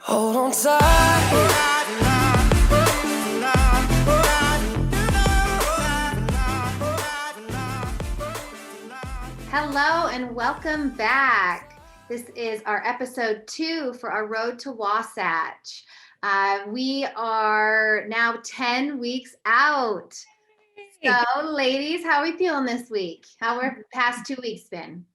Hold on tight. Hello and welcome back. This is our episode 2 for our road to Wasatch. We are now 10 weeks out. So, ladies, how are we feeling this week? How have the past 2 weeks been?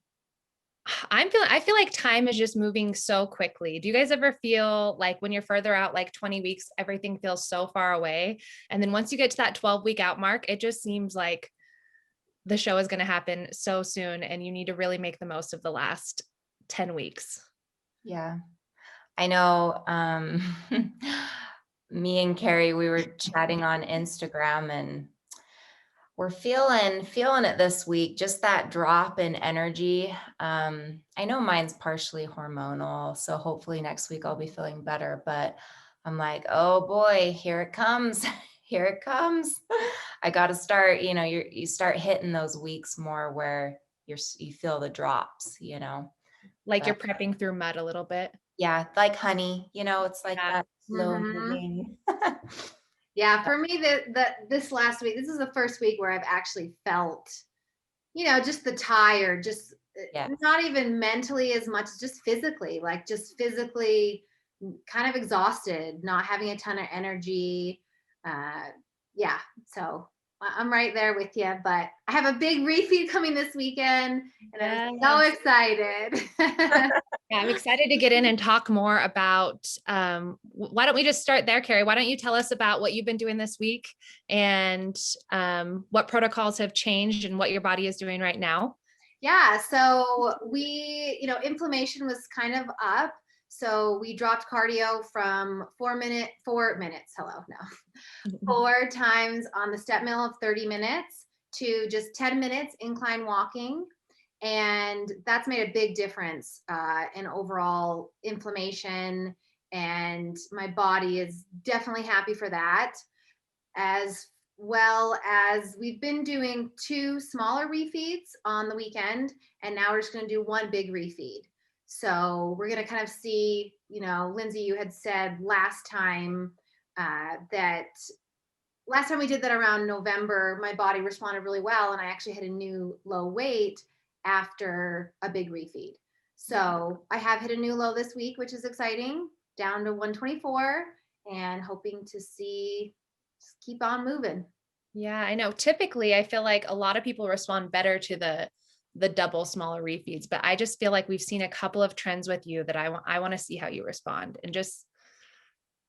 I feel like time is just moving so quickly. Do you guys ever feel like when you're further out, like 20 weeks, everything feels so far away? And then once you get to that 12-week out mark, it just seems like the show is going to happen so soon and you need to really make the most of the last 10 weeks. Yeah, I know. Me and Carrie, we were chatting on Instagram and we're feeling it this week, just that drop in energy. I know mine's partially hormonal, so hopefully next week I'll be feeling better, but I'm like, oh boy, here it comes. Here it comes. I got to start, you start hitting those weeks more where you feel the drops, Like but you're prepping through mud a little bit. yeah, like honey, it's like Yeah. that slow Mhm. moving. Yeah, for me, this last week, this is the first week where I've actually felt, just the tired, just Yeah. not even mentally as much, just physically, like just physically kind of exhausted, not having a ton of energy. Uh, yeah, so I'm right there with you. But I have a big refeed coming this weekend, and I'm so Yes. excited. Yeah, I'm excited to get in and talk more about, why don't we just start there, Carrie? Why don't you tell us about what you've been doing this week and what protocols have changed and what your body is doing right now? Yeah, so inflammation was kind of up. So we dropped cardio from 4 minutes, hello, no, 4 times on the step mill of 30 minutes to just 10 minutes incline walking. And that's made a big difference in overall inflammation. And my body is definitely happy for that, as well as we've been doing 2 smaller refeeds on the weekend, and now we're just going to do 1 big refeed. So we're going to kind of see, Lindsay, you had said last time that last time we did that around November, my body responded really well, and I actually hit a new low weight after a big refeed. So I have hit a new low this week, which is exciting, down to 124, and hoping to see, just keep on moving. Yeah, I know. Typically, I feel like a lot of people respond better to the double smaller refeeds, but I just feel like we've seen a couple of trends with you that I want to see how you respond. And just,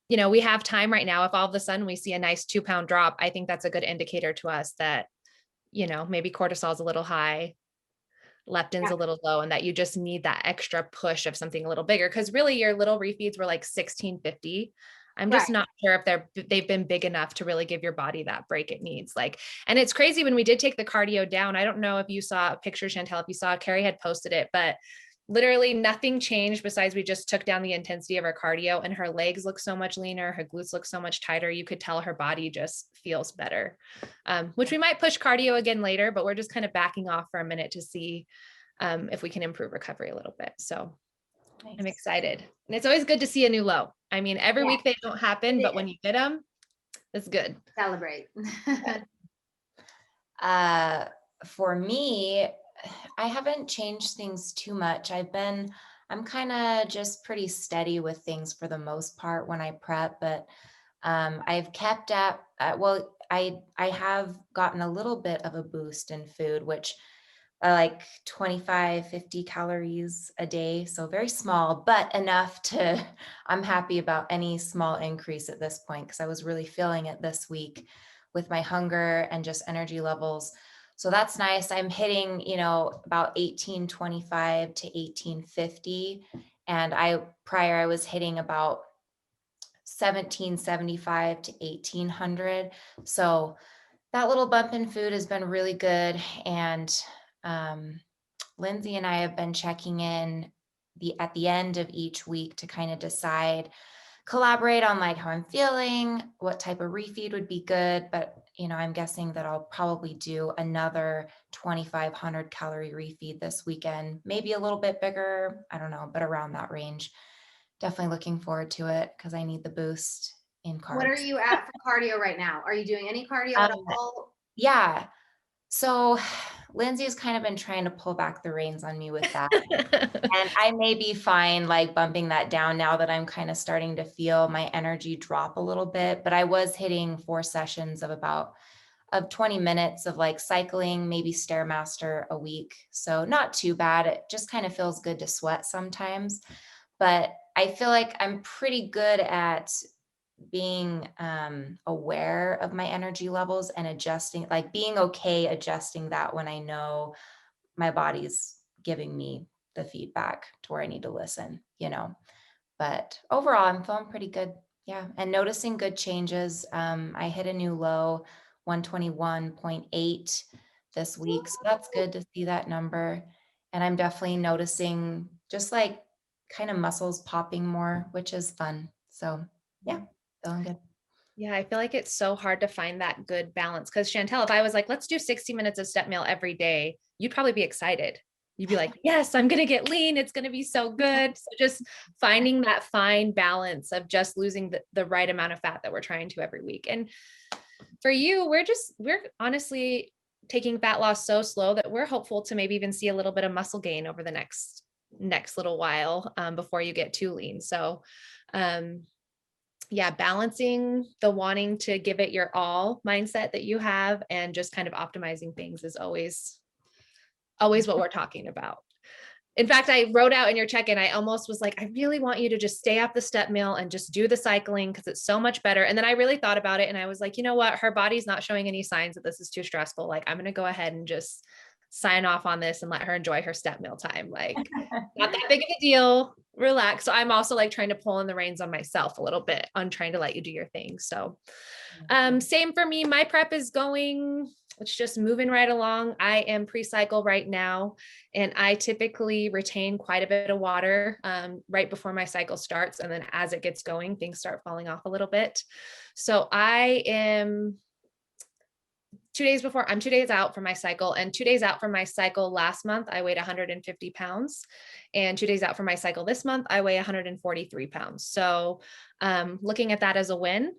we have time right now. If all of a sudden we see a nice 2-pound drop, I think that's a good indicator to us that, maybe cortisol is a little high, leptin's Yeah. a little low, and that you just need that extra push of something a little bigger. Cause really your little refeeds were like 1650. I'm Right. just not sure if they've been big enough to really give your body that break it needs. And it's crazy when we did take the cardio down. I don't know if you saw a picture, Chantel, if you saw, Carrie had posted it, but literally nothing changed besides we just took down the intensity of our cardio, and her legs look so much leaner. Her glutes look so much tighter. You could tell her body just feels better, which we might push cardio again later, but we're just kind of backing off for a minute to see if we can improve recovery a little bit. So Nice. I'm excited. And it's always good to see a new low. I mean, every week they don't happen, but when you get them, it's good. Celebrate. For me, I haven't changed things too much. I'm kind of just pretty steady with things for the most part when I prep, but I've kept up. Well, I have gotten a little bit of a boost in food, which I like 25, 50 calories a day. So very small, but enough to, I'm happy about any small increase at this point because I was really feeling it this week with my hunger and just energy levels. So that's nice. I'm hitting, about 1825 to 1850. And I was hitting about 1775 to 1800. So that little bump in food has been really good. And Lindsay and I have been checking in at the end of each week to kind of collaborate on like how I'm feeling, what type of refeed would be good. But, I'm guessing that I'll probably do another 2,500 calorie refeed this weekend, maybe a little bit bigger. I don't know, but around that range definitely looking forward to it because I need the boost in What are carbs. you at for cardio right now? Are you doing any cardio at Um, all? yeah. So Lindsay's kind of been trying to pull back the reins on me with that. And I may be fine, like bumping that down now that I'm kind of starting to feel my energy drop a little bit. But I was hitting 4 sessions of 20 minutes of like cycling, maybe Stairmaster a week. So not too bad. It just kind of feels good to sweat sometimes. But I feel like I'm pretty good at being aware of my energy levels and adjusting, like being okay adjusting that when I know my body's giving me the feedback to where I need to listen, you know. But overall, I'm feeling pretty good. Yeah. And noticing good changes. I hit a new low, 121.8 this week. So that's good to see that number. And I'm definitely noticing just like kind of muscles popping more, which is fun. So yeah, feeling good. Yeah, I feel like it's so hard to find that good balance. Because Chantel, if I was like, let's do 60 minutes of step meal every day, you'd probably be excited. You'd be like, yes, I'm going to get lean. It's going to be so good. So just finding that fine balance of just losing the right amount of fat that we're trying to every week. And for you, we're honestly taking fat loss so slow that we're hopeful to maybe even see a little bit of muscle gain over the next little while before you get too lean. So, yeah, balancing the wanting to give it your all mindset that you have and just kind of optimizing things is always what we're talking about. In fact, I wrote out in your check-in, I almost was like, I really want you to just stay off the step meal and just do the cycling because it's so much better. And then I really thought about it and I was like, you know what? Her body's not showing any signs that this is too stressful. Like, I'm going to go ahead and just sign off on this and let her enjoy her step meal time. Like, not that big of a deal. Relax. So I'm also like trying to pull in the reins on myself a little bit on trying to let you do your thing. So same for me. My prep is going, it's just moving right along. I am pre-cycle right now, and I typically retain quite a bit of water right before my cycle starts. And then as it gets going, things start falling off a little bit. So I am 2 days before, I'm 2 days out from my cycle, and 2 days out from my cycle last month, I weighed 150 pounds, and 2 days out from my cycle this month, I weigh 143 pounds. So looking at that as a win,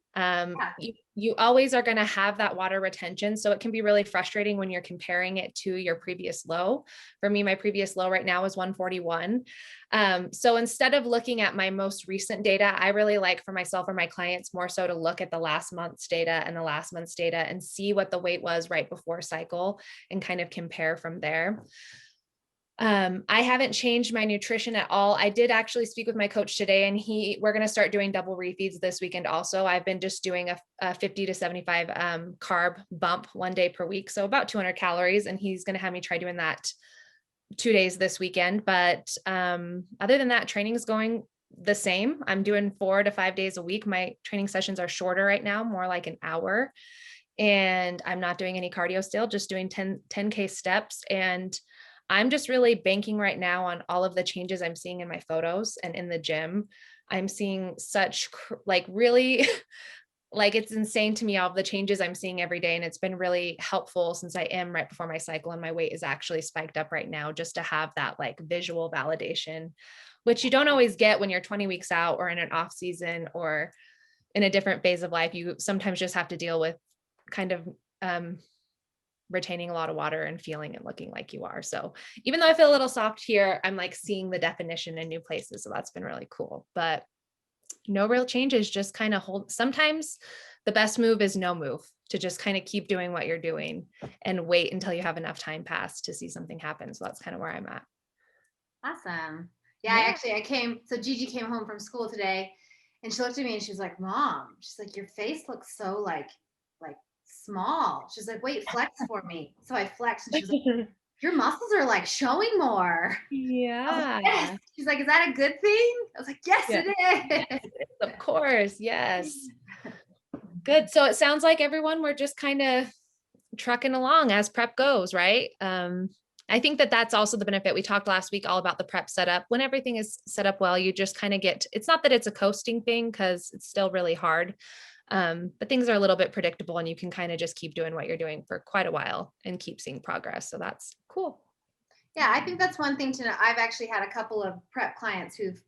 you always are going to have that water retention. So it can be really frustrating when you're comparing it to your previous low. For me, my previous low right now is 141. So instead of looking at my most recent data, I really like for myself or my clients more so to look at the last month's data and the last month's data and see what the weight was right before cycle and kind of compare from there. I haven't changed my nutrition at all. I did actually speak with my coach today, and we're going to start doing double refeeds this weekend. Also, I've been just doing a 50 to 75 carb bump 1 day per week. So about 200 calories. And he's going to have me try doing that 2 days this weekend. But other than that, training is going the same. I'm doing 4 to 5 days a week. My training sessions are shorter right now, more like an hour. And I'm not doing any cardio still, just doing 10K steps. And I'm just really banking right now on all of the changes I'm seeing in my photos and in the gym. I'm seeing such like really like it's insane to me, all of the changes I'm seeing every day. And it's been really helpful since I am right before my cycle and my weight is actually spiked up right now, just to have that like visual validation, which you don't always get when you're 20 weeks out or in an off season or in a different phase of life. You sometimes just have to deal with kind of retaining a lot of water and feeling and looking like you are. So even though I feel a little soft here, I'm like seeing the definition in new places. So that's been really cool, but no real changes, just kind of hold. Sometimes the best move is no move, to just kind of keep doing what you're doing and wait until you have enough time pass to see something happen. So that's kind of where I'm at. Awesome. Yeah, so Gigi came home from school today and she looked at me and she was like, Mom, she's like, your face looks so like small. She's like, wait, flex for me. So I flexed and she was like, your muscles are like showing more. Yeah. Like, yes. She's like, is that a good thing? I was like, yes, Yeah. it is. Of course. Yes. Good. So it sounds like everyone, we're just kind of trucking along as prep goes, right? I think that that's also the benefit. We talked last week all about the prep setup. When everything is set up well, you just kind of it's not that it's a coasting thing because it's still really hard. But things are a little bit predictable and you can kind of just keep doing what you're doing for quite a while and keep seeing progress. So that's cool. Yeah, I think that's one thing to know. I've actually had a couple of prep clients who've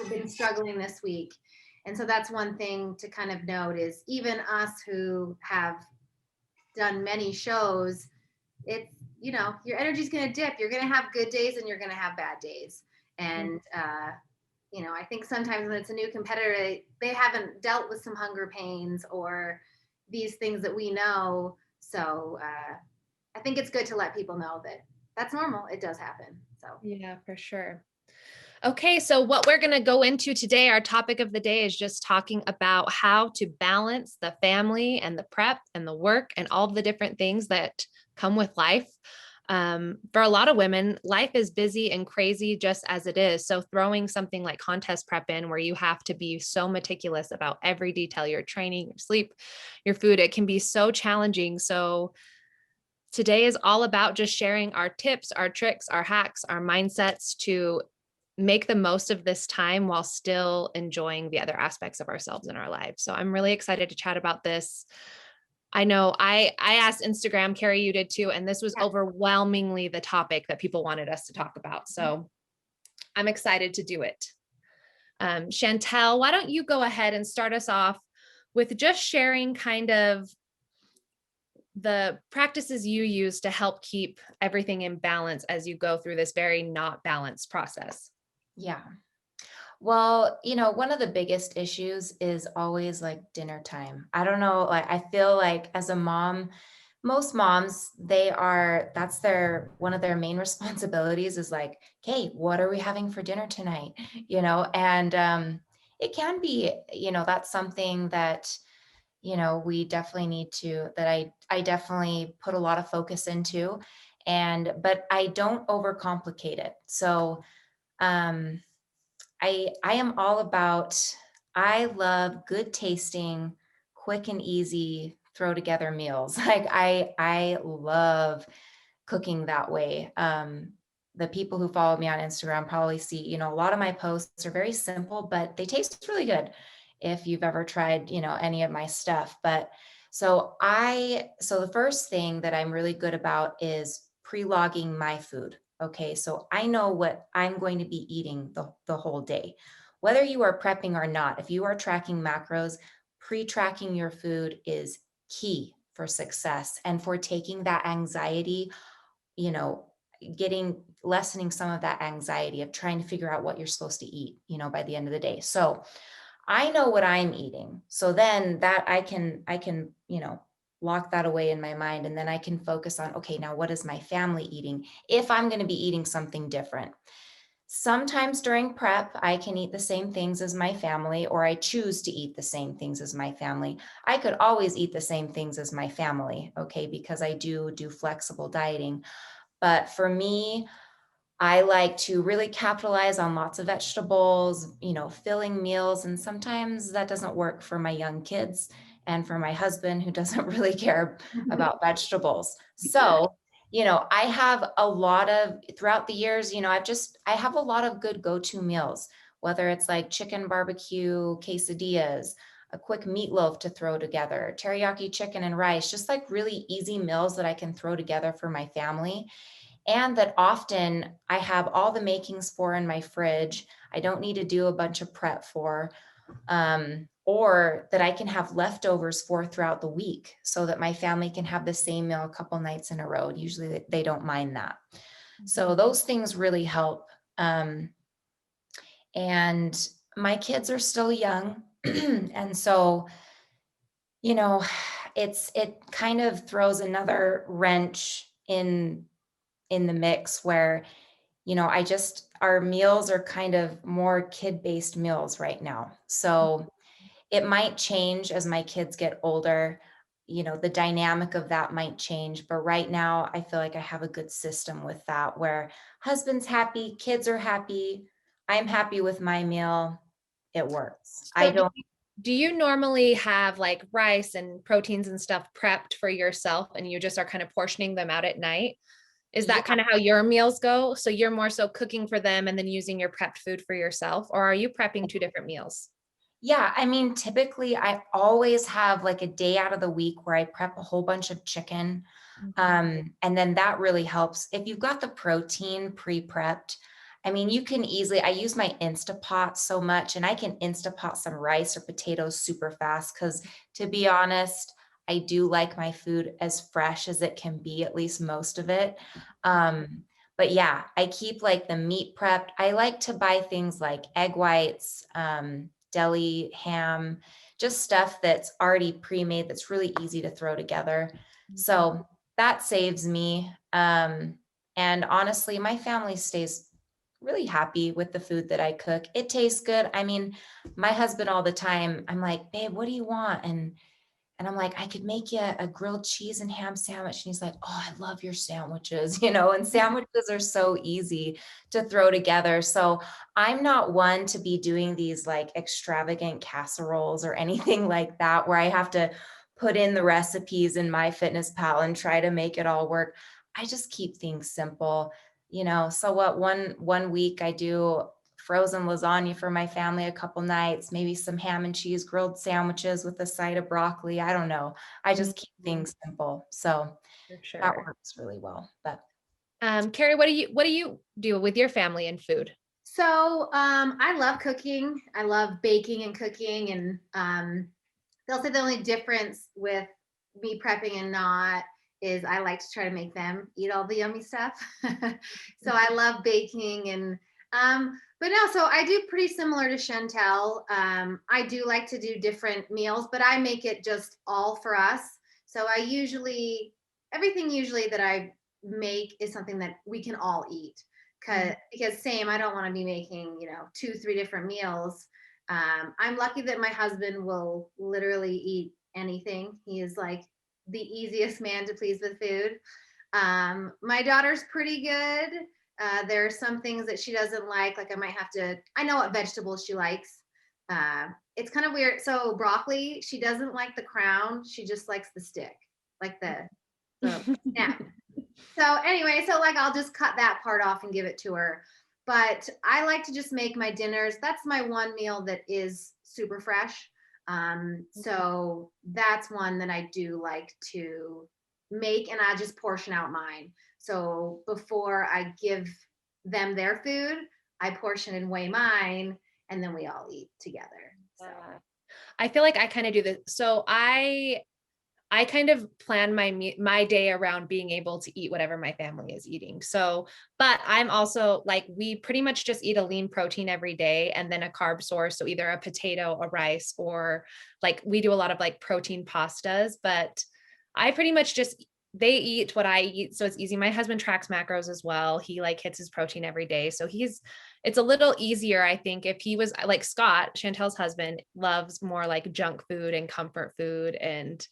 been struggling this week. And so that's one thing to kind of note is even us who have done many shows, it's, your energy's going to dip. You're going to have good days and you're going to have bad days. And, I think sometimes when it's a new competitor, they haven't dealt with some hunger pains or these things that we know. So I think it's good to let people know that that's normal. It does happen. So yeah, for sure. Okay, so what we're going to go into today, our topic of the day is just talking about how to balance the family and the prep and the work and all the different things that come with life. For a lot of women, life is busy and crazy just as it is. So throwing something like contest prep in where you have to be so meticulous about every detail, your training, your sleep, your food, it can be so challenging. So today is all about just sharing our tips, our tricks, our hacks, our mindsets to make the most of this time while still enjoying the other aspects of ourselves in our lives. So I'm really excited to chat about this. I know I asked Instagram, Carrie, you did too, and this was overwhelmingly the topic that people wanted us to talk about. So I'm excited to do it. Chantel, why don't you go ahead and start us off with just sharing kind of the practices you use to help keep everything in balance as you go through this very not balanced process. Yeah. Well, one of the biggest issues is always like dinner time. I don't know, like I feel like as a mom, most moms, that's one of their main responsibilities is like, okay, what are we having for dinner tonight? And it can be, that's something that, we definitely need to, that I definitely put a lot of focus into, but I don't overcomplicate it. So, I am all about, I love good tasting, quick and easy, throw together meals. Like I love cooking that way. The people who follow me on Instagram probably see, a lot of my posts are very simple, but they taste really good if you've ever tried, any of my stuff. But so the first thing that I'm really good about is pre-logging my food. Okay, so I know what I'm going to be eating the whole day. Whether you are prepping or not, if you are tracking macros, pre-tracking your food is key for success and for taking that anxiety, you know, lessening some of that anxiety of trying to figure out what you're supposed to eat, by the end of the day. So I know what I'm eating. So then that I can, lock that away in my mind. And then I can focus on, okay, now what is my family eating? If I'm going to be eating something different. Sometimes during prep, I can eat the same things as my family, or I choose to eat the same things as my family. I could always eat the same things as my family, okay, because I do flexible dieting. But for me, I like to really capitalize on lots of vegetables, filling meals. And sometimes that doesn't work for my young kids and for my husband who doesn't really care about vegetables. So, I have a lot of, throughout the years, I have a lot of good go-to meals, whether it's like chicken barbecue quesadillas, a quick meatloaf to throw together, teriyaki chicken and rice, just like really easy meals that I can throw together for my family. And that often I have all the makings for in my fridge. I don't need to do a bunch of prep for, or that I can have leftovers for throughout the week so that my family can have the same meal a couple nights in a row. Usually they don't mind that. So those things really help. And my kids are still young. And so, it kind of throws another wrench in the mix where, our meals are kind of more kid-based meals right now. So it might change as my kids get older. The dynamic of that might change. But right now, I feel like I have a good system with that where husband's happy, kids are happy, I'm happy with my meal. It works. I So don't. do you normally have like rice and proteins and stuff prepped for yourself and you just are kind of portioning them out at night? Is that kind of how your meals go? So you're more so cooking for them and then using your prepped food for yourself, or are you prepping two different meals? Yeah, I mean, typically I always have like a day out of the week where I prep a whole bunch of chicken. And then that really helps. If you've got the protein pre-prepped, I mean, you can easily, I use my Instapot so much, and I can Instapot some rice or potatoes super fast because, to be honest, I do like my food as fresh as it can be, at least most of it. But yeah, I keep like the meat prepped. I like to buy things like egg whites, deli ham, just stuff that's already pre-made that's really easy to throw together. So that saves me. And honestly, my family stays really happy with the food that I cook. It tastes good. I mean, my husband all the time, I'm like, babe, what do you want? And I'm like, I could make you a grilled cheese and ham sandwich. And he's like, oh, I love your sandwiches, and sandwiches are so easy to throw together. So I'm not one to be doing these like extravagant casseroles or anything like that, where I have to put in the recipes in MyFitnessPal and try to make it all work. I just keep things simple. So what, one week I do frozen lasagna for my family a couple nights, maybe some ham and cheese grilled sandwiches with a side of broccoli. I don't know. I just keep things simple. So For that sure. works really well. But Carrie, what do you do with your family and food? So I love cooking. I love baking and cooking. And they'll say the only difference with me prepping and not is I like to try to make them eat all the yummy stuff. So I love baking and but no, so I do pretty similar to Chantel. I do like to do different meals, but I make it just all for us. So I usually everything usually that I make is something that we can all eat. Because same, I don't want to be making, 2, 3 different meals. I'm lucky that my husband will literally eat anything. He is like the easiest man to please with food. My daughter's pretty good. There are some things that she doesn't like I might have to, I know what vegetables she likes. It's kind of weird. So broccoli, she doesn't like the crown. She just likes the stick, like the snap. So anyway, so like I'll just cut that part off and give it to her. But I like to just make my dinners. That's my one meal that is super fresh. So that's one that I do like to make, and I just portion out mine. So before I give them their food, I portion and weigh mine, and then we all eat together. So I feel like I kind of do this. So I kind of plan my day around being able to eat whatever my family is eating. So, but I'm also like, we pretty much just eat a lean protein every day and then a carb source. So either a potato, a rice, or like we do a lot of like protein pastas, but I pretty much just, they eat what I eat. So it's easy. My husband tracks macros as well. He like hits his protein every day. So it's a little easier. I think if he was like Scott, Chantel's husband, loves more like junk food and comfort food, and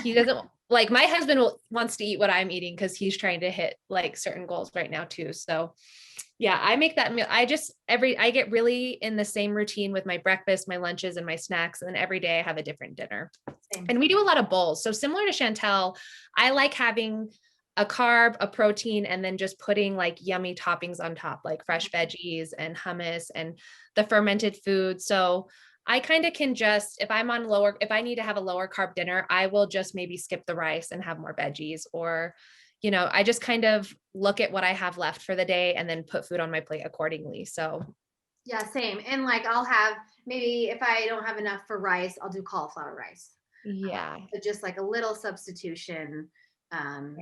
he doesn't like, my husband wants to eat what I'm eating because he's trying to hit like certain goals right now too. So yeah, I make that meal. I get really in the same routine with my breakfast, my lunches, and my snacks. And then every day I have a different dinner. same. And we do a lot of bowls. So similar to Chantel, I like having a carb, a protein, and then just putting like yummy toppings on top, like fresh veggies and hummus and the fermented food. So I kind of can just, if I need to have a lower carb dinner, I will just maybe skip the rice and have more veggies, or, I just kind of look at what I have left for the day and then put food on my plate accordingly. So Yeah, same. And like I'll have, maybe if I don't have enough for rice, I'll do cauliflower rice. yeah. So just like a little substitution. Um,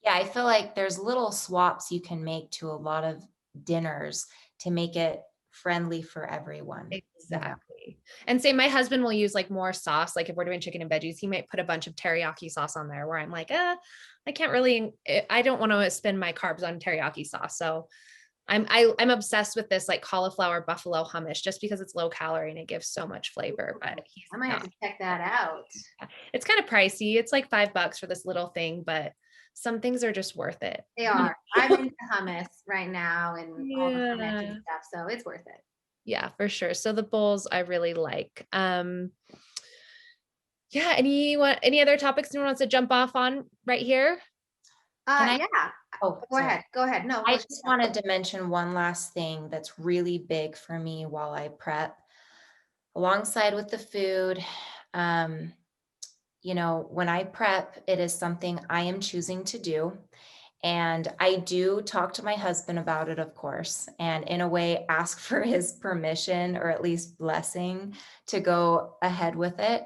yeah, I feel like there's little swaps you can make to a lot of dinners to make it friendly for everyone. Exactly. And say my husband will use like more sauce. Like if we're doing chicken and veggies, he might put a bunch of teriyaki sauce on there, where I'm like, I don't want to spend my carbs on teriyaki sauce. So I'm obsessed with this like cauliflower buffalo hummus just because it's low calorie and it gives so much flavor, but I might have to check that out. it's kind of pricey. It's like $5 for this little thing, but some things are just worth it. They are. I'm into hummus right now and all the Yeah. fermented stuff, so it's worth it. Yeah, for sure. So the bowls I really like. Yeah, any other topics anyone wants to jump off on right here? Yeah. Oh, Go sorry. ahead. Go ahead. No. I just wanted to mention one last thing that's really big for me while I prep, alongside with the food. When I prep, it is something I am choosing to do. And I do talk to my husband about it, of course, and in a way ask for his permission or at least blessing to go ahead with it.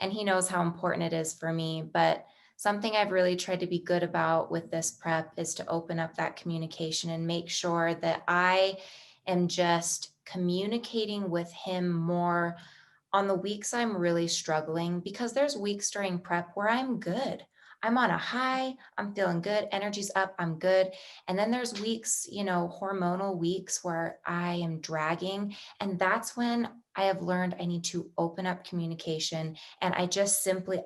And he knows how important it is for me. But something I've really tried to be good about with this prep is to open up that communication and make sure that I am just communicating with him more on the weeks I'm really struggling, because there's weeks during prep where I'm good. I'm on a high, I'm feeling good, energy's up, I'm good. And then there's weeks, hormonal weeks where I am dragging. And that's when I have learned I need to open up communication. And I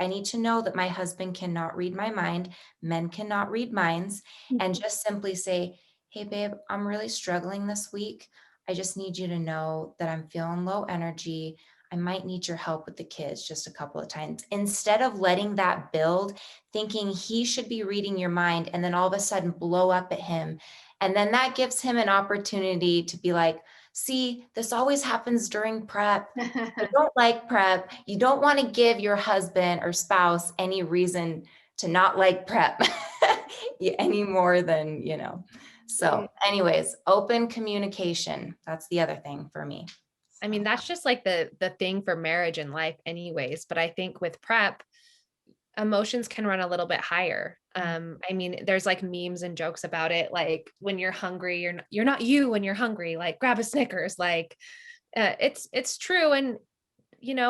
need to know that my husband cannot read my mind, men cannot read minds, and just simply say, hey, babe, I'm really struggling this week. I just need you to know that I'm feeling low energy. I might need your help with the kids just a couple of times, instead of letting that build, thinking he should be reading your mind and then all of a sudden blow up at him. And then that gives him an opportunity to be like, see, this always happens during prep. I don't like prep. You don't want to give your husband or spouse any reason to not like prep any more than. So anyways, open communication. That's the other thing for me. I mean, that's just like the thing for marriage and life anyways. But I think with prep, emotions can run a little bit higher. I mean, there's like memes and jokes about it. Like when you're hungry, you're not you when you're hungry, like grab a Snickers. Like it's true. And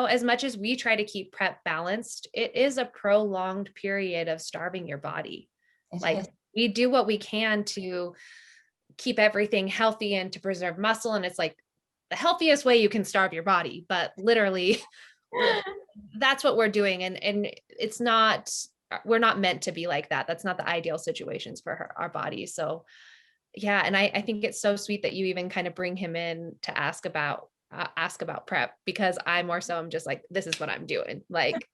as much as we try to keep prep balanced, it is a prolonged period of starving your body. Like we do what we can to keep everything healthy and to preserve muscle. And it's like the healthiest way you can starve your body, but literally that's what we're doing. And we're not meant to be like that. That's not the ideal situations for our bodies. So yeah. And I think it's so sweet that you even kind of bring him in to ask about prep, because I'm just like, this is what I'm doing. Like,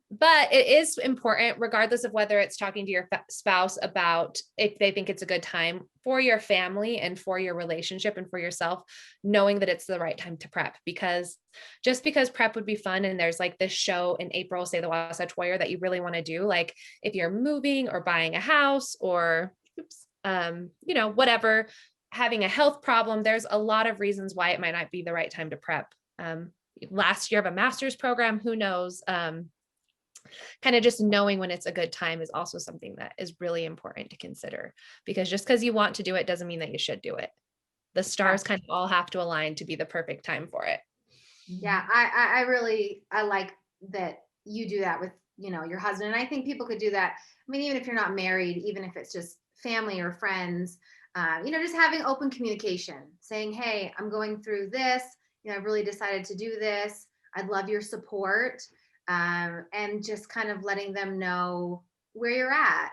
but it is important, regardless of whether it's talking to your spouse about if they think it's a good time for your family and for your relationship and for yourself, knowing that it's the right time to prep. Because just because prep would be fun and there's like this show in April, say the Wasatch Warrior, that you really want to do, like if you're moving or buying a house or whatever, having a health problem, there's a lot of reasons why it might not be the right time to prep. Last year of a master's program, who knows? Kind of just knowing when it's a good time is also something that is really important to consider, because just because you want to do it doesn't mean that you should do it. The stars kind of all have to align to be the perfect time for it. Yeah, I like that you do that with, your husband. And I think people could do that. I mean, even if you're not married, even if it's just family or friends, just having open communication, saying, hey, I'm going through this, I've really decided to do this. I'd love your support. And just kind of letting them know where you're at,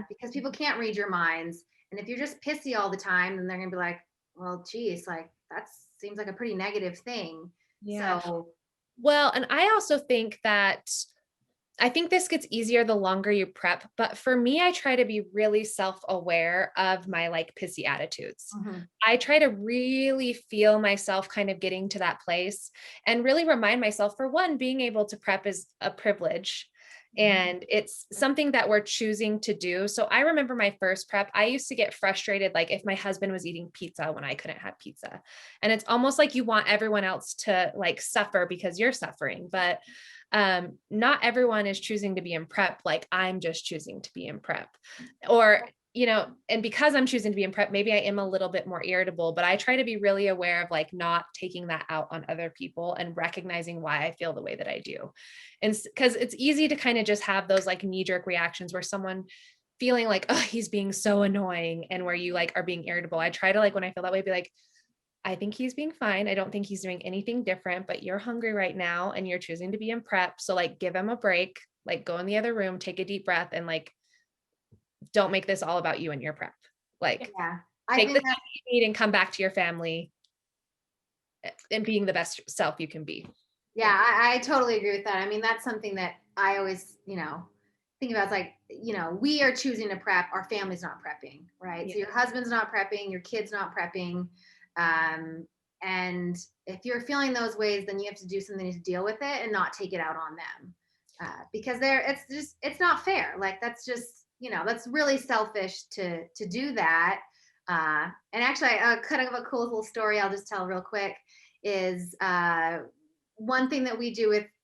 because people can't read your minds. And if you're just pissy all the time, then they're going to be like, well, geez, like that seems like a pretty negative thing. Yeah. So, well, and I also think that I think this gets easier the longer you prep, but for me, I try to be really self-aware of my like pissy attitudes. I try to really feel myself kind of getting to that place and really remind myself, for one, being able to prep is a privilege and it's something that we're choosing to do. So I remember my first prep, I used to get frustrated, like if my husband was eating pizza when I couldn't have pizza. And it's almost like you want everyone else to like suffer because you're suffering, but not everyone is choosing to be in prep. Like I'm just choosing to be in prep, or, and because I'm choosing to be in prep, maybe I am a little bit more irritable, but I try to be really aware of like not taking that out on other people and recognizing why I feel the way that I do. And because it's easy to kind of just have those like knee-jerk reactions where someone feeling like, oh, he's being so annoying, and where you like are being irritable. I try to, like, when I feel that way, be like, I think he's being fine. I don't think he's doing anything different, but you're hungry right now and you're choosing to be in prep. So like, give him a break, like go in the other room, take a deep breath, and like, don't make this all about you and your prep. Like take the time you need and come back to your family and being the best self you can be. Yeah, I totally agree with that. I mean, that's something that I always, think about. It's like, we are choosing to prep, our family's not prepping, right? Yeah. So your husband's not prepping, your kid's not prepping. And if you're feeling those ways, then you have to do something to deal with it and not take it out on them. Because it's not fair. Like that's just, that's really selfish to do that. And actually, kind of a cool little story I'll just tell real quick is one thing that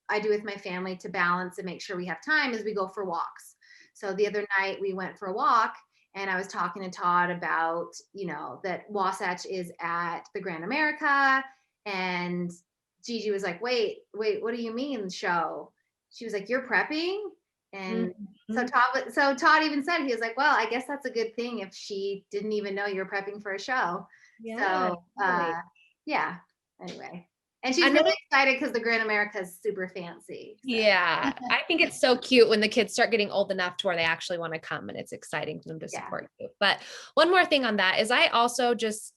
I do with my family to balance and make sure we have time is we go for walks. So the other night we went for a walk and I was talking to Todd about, that Wasatch is at the Grand America, and Gigi was like, wait, what do you mean show? She was like, you're prepping? And so Todd even said, he was like, well, I guess that's a good thing if she didn't even know you're prepping for a show. Yeah, So totally. yeah, anyway. And she's Another really excited because the Grand America is super fancy. So. Yeah, I think it's so cute when the kids start getting old enough to where they actually want to come, and it's exciting for them to Yeah. support you. But one more thing on that is I also just,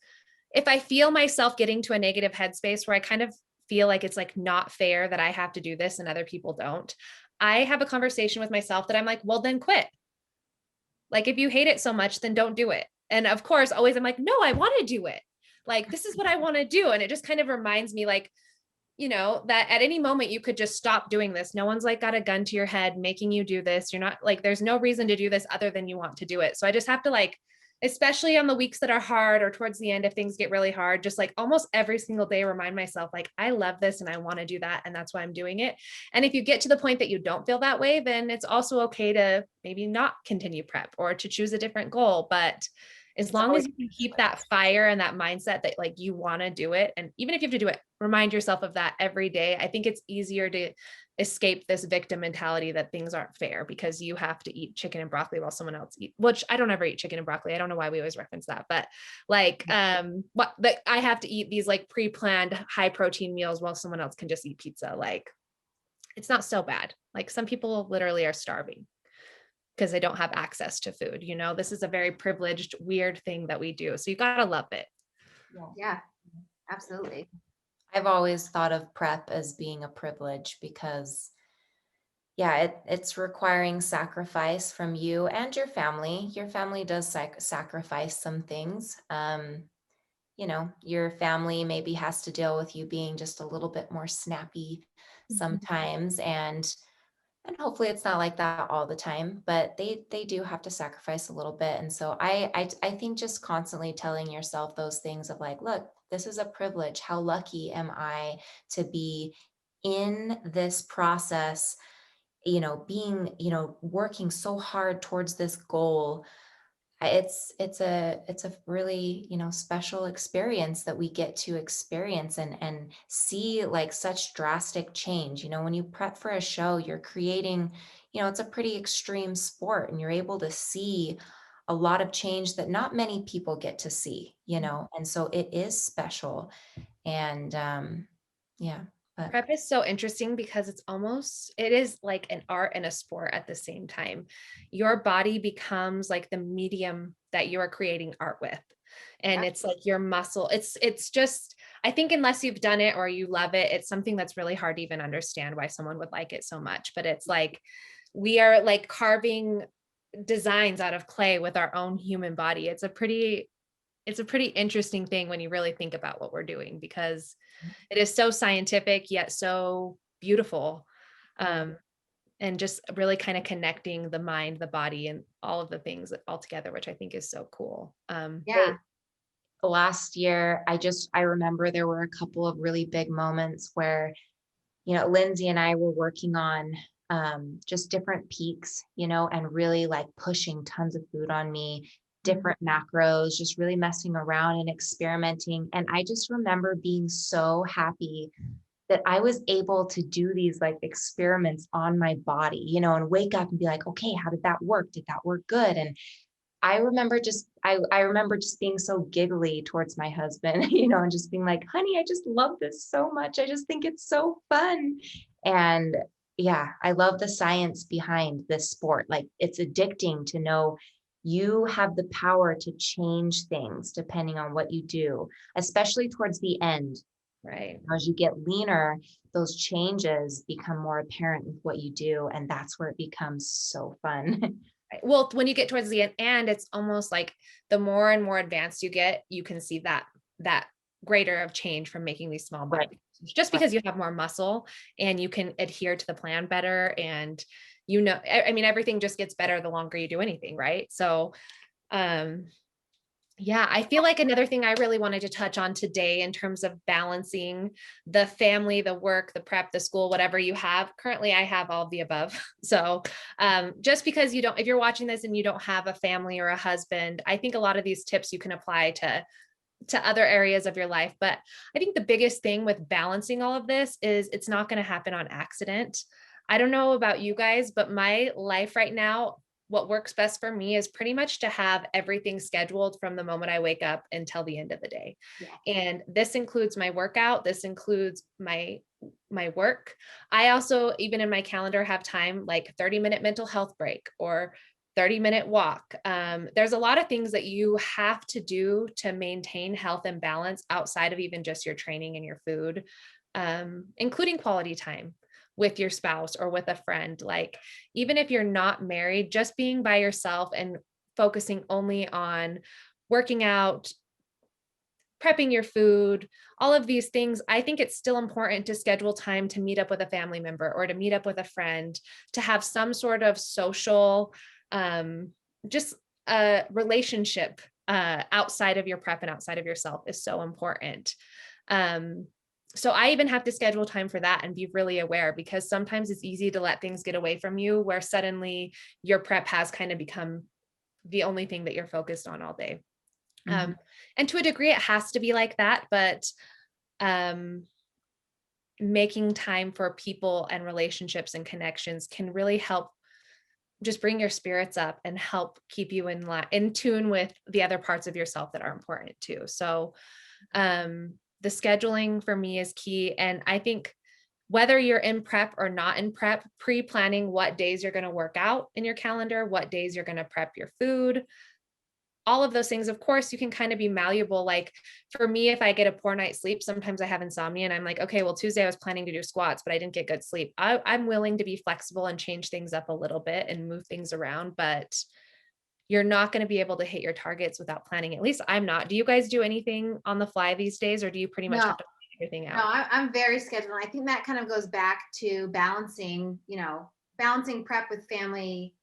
if I feel myself getting to a negative headspace where I kind of feel like it's like not fair that I have to do this and other people don't, I have a conversation with myself that I'm like, well, then quit. Like, if you hate it so much, then don't do it. And of course, always I'm like, no, I want to do it. Like, this is what I want to do. And it just kind of reminds me, like, that at any moment you could just stop doing this. No one's like got a gun to your head making you do this. You're not like, there's no reason to do this other than you want to do it. So I just have to, like, especially on the weeks that are hard or towards the end, if things get really hard, just like almost every single day, remind myself, like, I love this and I want to do that. And that's why I'm doing it. And if you get to the point that you don't feel that way, then it's also okay to maybe not continue prep or to choose a different goal. But as long as you can keep that fire and that mindset that like you want to do it, and even if you have to do it, remind yourself of that every day. I think it's easier to escape this victim mentality that things aren't fair because you have to eat chicken and broccoli while someone else eats, which I don't ever eat chicken and broccoli. I don't know why we always reference that, but like, that I have to eat these like pre-planned high protein meals while someone else can just eat pizza. Like, it's not so bad. Like, some people literally are starving because they don't have access to food. This is a very privileged, weird thing that we do. So you got to love it. Yeah, absolutely. I've always thought of prep as being a privilege because it's requiring sacrifice from you and your family. Your family does sacrifice some things. Your family maybe has to deal with you being just a little bit more snappy sometimes, and hopefully it's not like that all the time, but they do have to sacrifice a little bit. And so I think just constantly telling yourself those things of like, look, this is a privilege. How lucky am I to be in this process, being, working so hard towards this goal. It's a really, special experience that we get to experience and see like such drastic change. When you prep for a show, you're creating, it's a pretty extreme sport, and you're able to see a lot of change that not many people get to see, and so it is special. And yeah, but Prep is so interesting because it is like an art and a sport at the same time. Your body becomes like the medium that you are creating art with. And it's like your muscle. It's just, I think unless you've done it or you love it, it's something that's really hard to even understand why someone would like it so much. But it's like, we are like carving designs out of clay with our own human body. It's a pretty interesting thing when you really think about what we're doing, because it is so scientific yet so beautiful, and just really kind of connecting the mind, the body, and all of the things all together, which I think is so cool. Yeah. last year, I remember there were a couple of really big moments where, Lindsay and I were working on just different peaks, and really like pushing tons of food on me, different macros, just really messing around and experimenting. And I just remember being so happy that I was able to do these like experiments on my body, and wake up and be like, okay, how did that work? Did that work good? And I remember just being so giggly towards my husband, and just being like, honey, I just love this so much. I just think it's so fun. And yeah, I love the science behind this sport. Like, it's addicting to know you have the power to change things depending on what you do, especially towards the end. Right. As you get leaner, those changes become more apparent with what you do. And that's where it becomes so fun. Well, when you get towards the end, and it's almost like the more and more advanced you get, you can see that greater of change from making these small body, just because you have more muscle and you can adhere to the plan better, and I mean, everything just gets better the longer you do anything, right? So, yeah, I feel like another thing I really wanted to touch on today in terms of balancing the family, the work, the prep, the school, whatever you have. Currently, I have all of the above. So, just because if you're watching this and you don't have a family or a husband, I think a lot of these tips you can apply to other areas of your life. But I think the biggest thing with balancing all of this is it's not going to happen on accident. I don't know about you guys, but my life right now, what works best for me is pretty much to have everything scheduled from the moment I wake up until the end of the day. Yeah. And this includes my workout. This includes my work. I also, even in my calendar, have time like 30-minute mental health break or 30-minute walk. There's a lot of things that you have to do to maintain health and balance outside of even just your training and your food, including quality time with your spouse or with a friend. Like, even if you're not married, just being by yourself and focusing only on working out, prepping your food, all of these things, I think it's still important to schedule time to meet up with a family member or to meet up with a friend, to have some sort of social, just a relationship outside of your prep and outside of yourself is so important. So I even have to schedule time for that and be really aware, because sometimes it's easy to let things get away from you where suddenly your prep has kind of become the only thing that you're focused on all day. And to a degree, it has to be like that, but making time for people and relationships and connections can really help just bring your spirits up and help keep you in tune with the other parts of yourself that are important too. So the scheduling for me is key. And I think whether you're in prep or not in prep, pre-planning what days you're going to work out in your calendar, what days you're going to prep your food, all of those things. Of course, you can kind of be malleable. Like for me, if I get a poor night's sleep, sometimes I have insomnia and I'm like, okay, well, Tuesday I was planning to do squats, but I didn't get good sleep. I'm willing to be flexible and change things up a little bit and move things around, but you're not going to be able to hit your targets without planning. At least I'm not. Do you guys do anything on the fly these days, or do you pretty much No. have to plan everything No, out? I'm very scheduled. I think that kind of goes back to balancing, balancing prep with family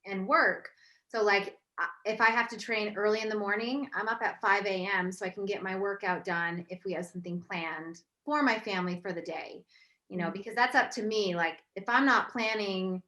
and work. So like if I have to train early in the morning, I'm up at 5 a.m. so I can get my workout done if we have something planned for my family for the day, because that's up to me. Like if I'm not planning,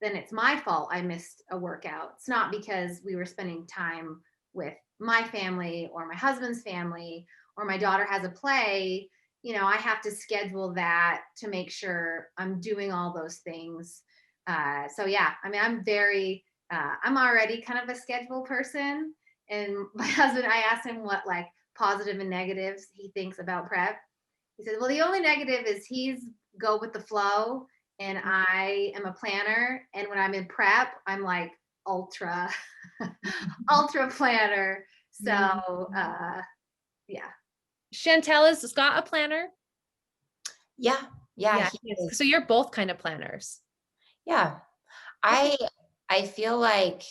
then it's my fault I missed a workout. It's not because we were spending time with my family or my husband's family or my daughter has a play. I have to schedule that to make sure I'm doing all those things. So yeah, I mean, I'm already kind of a schedule person. And my husband, I asked him what like positive and negatives he thinks about prep. He said, well, the only negative is he's go with the flow and I am a planner. And when I'm in prep, I'm like ultra, ultra planner. So yeah. Chantel, is Scott a planner? Yeah. Yeah, He he is. is. So you're both kind of planners. Yeah. I feel like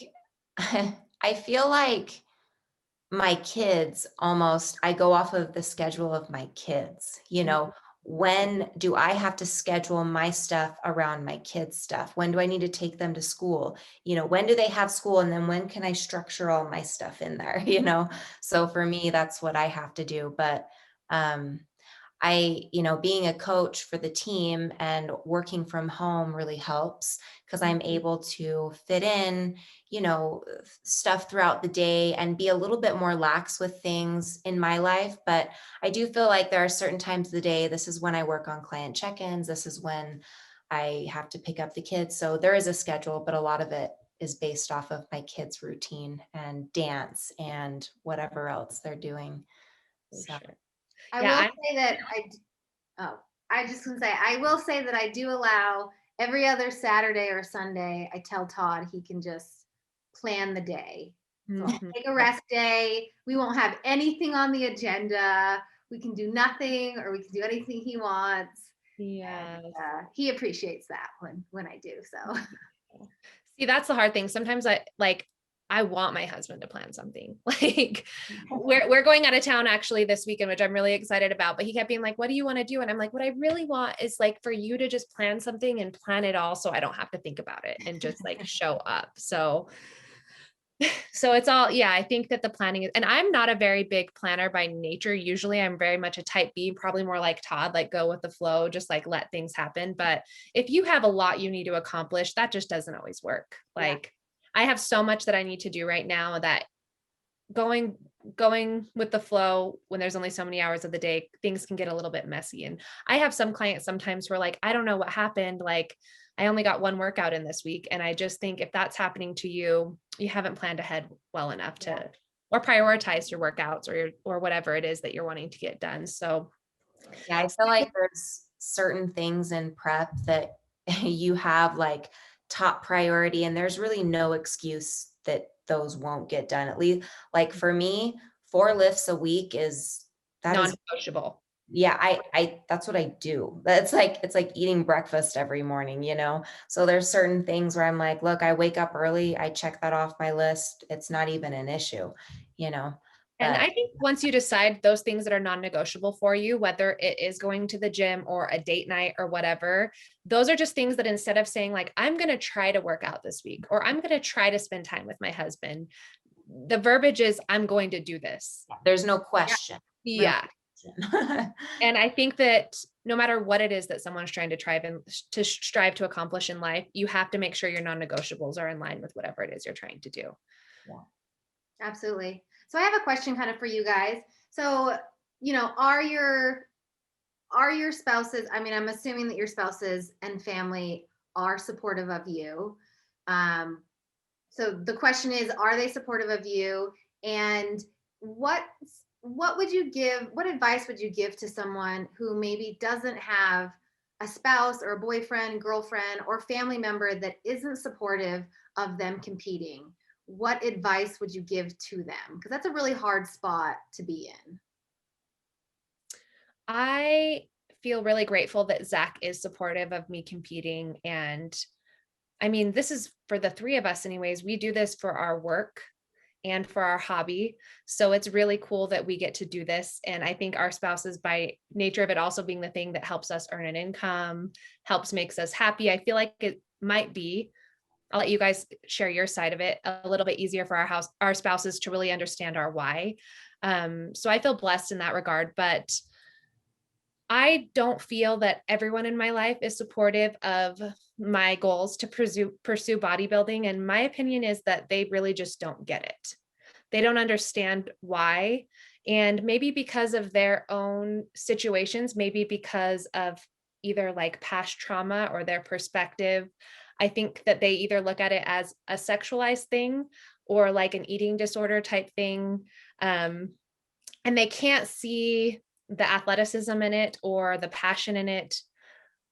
I feel like my kids almost, I go off of the schedule of my kids, when do I have to schedule my stuff around my kids' stuff? When do I need to take them to school? When do they have school? And then when can I structure all my stuff in there? So for me, that's what I have to do. But being a coach for the team and working from home really helps because I'm able to fit in, stuff throughout the day and be a little bit more lax with things in my life. But I do feel like there are certain times of the day. This is when I work on client check-ins. This is when I have to pick up the kids. So there is a schedule, but a lot of it is based off of my kids' routine and dance and whatever else they're doing. For So. sure. I Yeah, will say that I just want to say, I will say that I do allow every other Saturday or Sunday, I tell Todd he can just plan the day. So I'll take a rest day. We won't have anything on the agenda. We can do nothing or we can do anything he wants. Yeah. He appreciates that when I do. So See, that's the hard thing. Sometimes I like I want my husband to plan something. Like we're going out of town actually this weekend, which I'm really excited about, but he kept being like, what do you want to do? And I'm like, what I really want is like for you to just plan something and plan it all so I don't have to think about it and just like show up. So it's all, yeah, I think that the planning is, and I'm not a very big planner by nature. Usually I'm very much a type B, probably more like Todd, like go with the flow, just like let things happen. But if you have a lot you need to accomplish, that just doesn't always work. Like I have so much that I need to do right now that going with the flow when there's only so many hours of the day, things can get a little bit messy. And I have some clients sometimes who are like, I don't know what happened. Like I only got one workout in this week. And I just think if that's happening to you, you haven't planned ahead well enough to, or prioritize your workouts or whatever it is that you're wanting to get done. So Yeah, I feel like there's certain things in prep that you have like top priority, and there's really no excuse that those won't get done. At least like for me, 4 lifts a week is that is non-negotiable. yeah, I that's what I do. That's like it's like eating breakfast every morning, you know? So there's certain things where I'm like, look, I wake up early, I check that off my list. It's not even an issue, you know. And I But think once you decide those things that are non-negotiable for you, whether it is going to the gym or a date night or whatever, those are just things that instead of saying like, I'm going to try to work out this week, or I'm going to try to spend time with my husband, the verbiage is, I'm going to do this. there's no question. No Yeah. question. And I think that no matter what it is that someone's trying to strive to accomplish in life, you have to make sure your non-negotiables are in line with whatever it is you're trying to do. Absolutely. So I have a question kind of for you guys. So, are your spouses, I mean, I'm assuming that your spouses and family are supportive of you. So the question is, are they supportive of you? And what what advice would you give to someone who maybe doesn't have a spouse or a boyfriend, girlfriend, or family member that isn't supportive of them competing? What advice would you give to them? Because that's a really hard spot to be in. I feel really grateful that Zach is supportive of me competing. And I mean, this is for the three of us anyways. We do this for our work and for our hobby. So it's really cool that we get to do this. And I think our spouses, by nature of it also being the thing that helps us earn an income, makes us happy. I feel like it might be, I'll let you guys share your side of it, a little bit easier for our spouses to really understand our why. So I feel blessed in that regard, but I don't feel that everyone in my life is supportive of my goals to pursue bodybuilding. And my opinion is that they really just don't get it. They don't understand why. And maybe because of their own situations, maybe because of either like past trauma or their perspective. I think that they either look at it as a sexualized thing or like an eating disorder type thing. And they can't see the athleticism in it or the passion in it.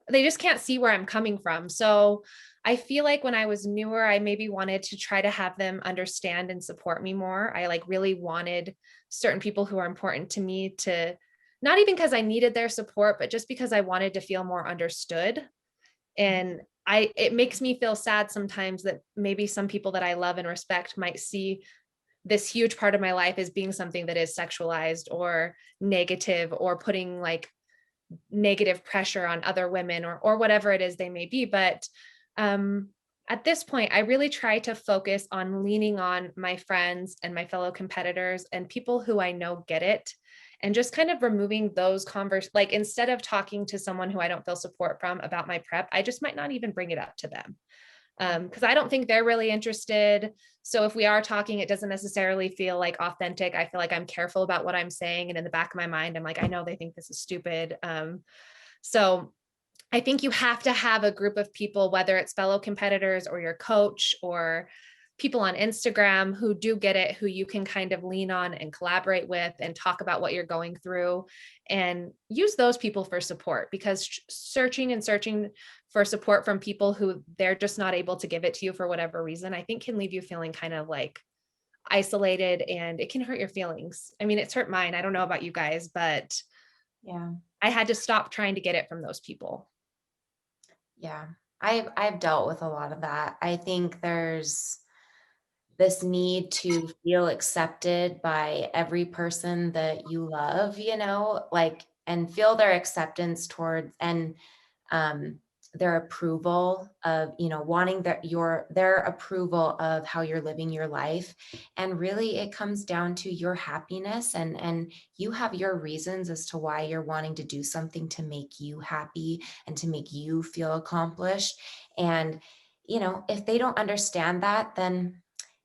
They just can't see where I'm coming from. So I feel like when I was newer, I maybe wanted to try to have them understand and support me more. I like really wanted certain people who are important to me to, not even because I needed their support, but just because I wanted to feel more understood. And it makes me feel sad sometimes that maybe some people that I love and respect might see this huge part of my life as being something that is sexualized or negative or putting like negative pressure on other women or whatever it is they may be. But at this point, I really try to focus on leaning on my friends and my fellow competitors and people who I know get it, and just kind of removing those like instead of talking to someone who I don't feel support from about my prep, I just might not even bring it up to them. Because I don't think they're really interested. So if we are talking, it doesn't necessarily feel like authentic. I feel like I'm careful about what I'm saying. And in the back of my mind, I'm like, I know they think this is stupid. So I think you have to have a group of people, whether it's fellow competitors or your coach or people on Instagram who do get it, who you can kind of lean on and collaborate with and talk about what you're going through, and use those people for support, because searching for support from people who they're just not able to give it to you for whatever reason, I think can leave you feeling kind of like isolated, and it can hurt your feelings. I mean, it's hurt mine. I don't know about you guys, but Yeah. I had to stop trying to get it from those people. Yeah. I've dealt with a lot of that. I think there's this need to feel accepted by every person that you love, like, and feel their acceptance towards, and um, their approval of, wanting their approval of how you're living your life. And really it comes down to your happiness, and you have your reasons as to why you're wanting to do something to make you happy and to make you feel accomplished. And, if they don't understand that, then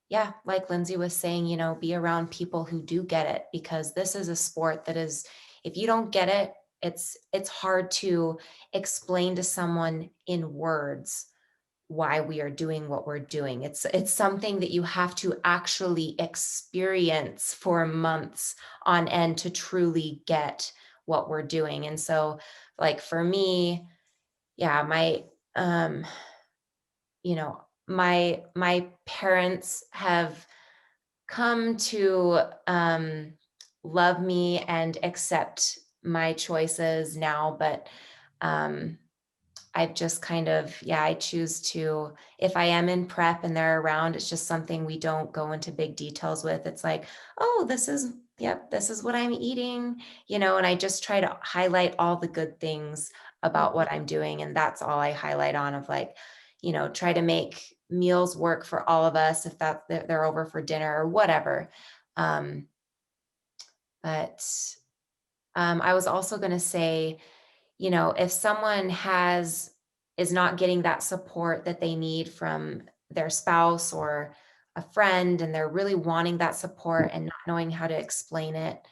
yeah, like Lindsay was saying, be around people who do get it, because this is a sport that is, if you don't get it, it's hard to explain to someone in words why we are doing what we're doing. It's something that you have to actually experience for months on end to truly get what we're doing. And so, like, for me, yeah, um my parents have come to love me and accept my choices now, but um, I've just kind of, yeah, I choose to, if I am in prep and they're around, it's just something we don't go into big details with. It's like, oh, yep, this is what I'm eating, and I just try to highlight all the good things about what I'm doing. And that's all I highlight on, of like, try to make meals work for all of us if they're over for dinner or whatever. Um, but I was also going to say, if someone is not getting that support that they need from their spouse or a friend, and they're really wanting that support and not knowing how to explain it,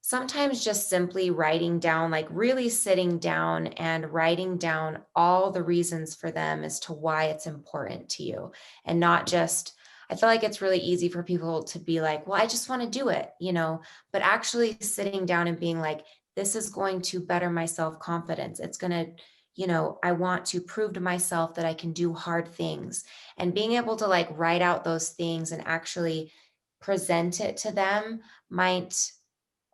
sometimes just simply writing down, like really sitting down and writing down all the reasons for them as to why it's important to you. And not just, I feel like it's really easy for people to be like, well, I just want to do it, but actually sitting down and being like, this is going to better my self-confidence. It's going to, I want to prove to myself that I can do hard things, and being able to like write out those things and actually present it to them might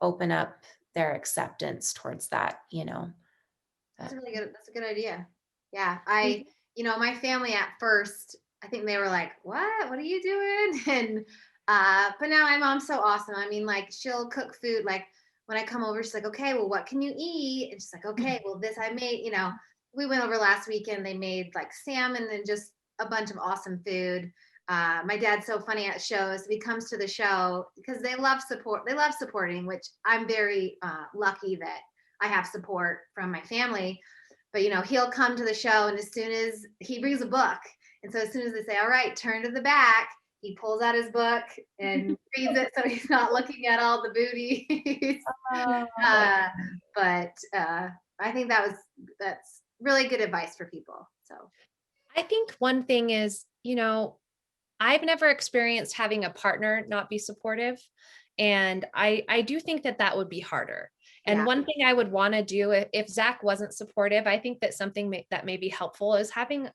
open up their acceptance towards that. That's But really good. That's a good idea. Yeah. My family at first, I think they were like, what are you doing? And, but now my mom's so awesome. I mean, like, she'll cook food. Like, when I come over, she's like, okay, well, what can you eat? And she's like, okay, well, this I made, we went over last weekend. They made like salmon and just a bunch of awesome food. My dad's so funny at shows. He comes to the show because they love support. They love supporting, which I'm very lucky that I have support from my family. But he'll come to the show, and as soon as he brings a book, and so as soon as they say, "All right, turn to the back," he pulls out his book and reads it, so he's not looking at all the booties. oh, uh, but I think that's really good advice for people. So I think one thing is, I've never experienced having a partner not be supportive. And I do think that that would be harder. And yeah, one thing I would want to do if Zach wasn't supportive, I think that something that may be helpful is having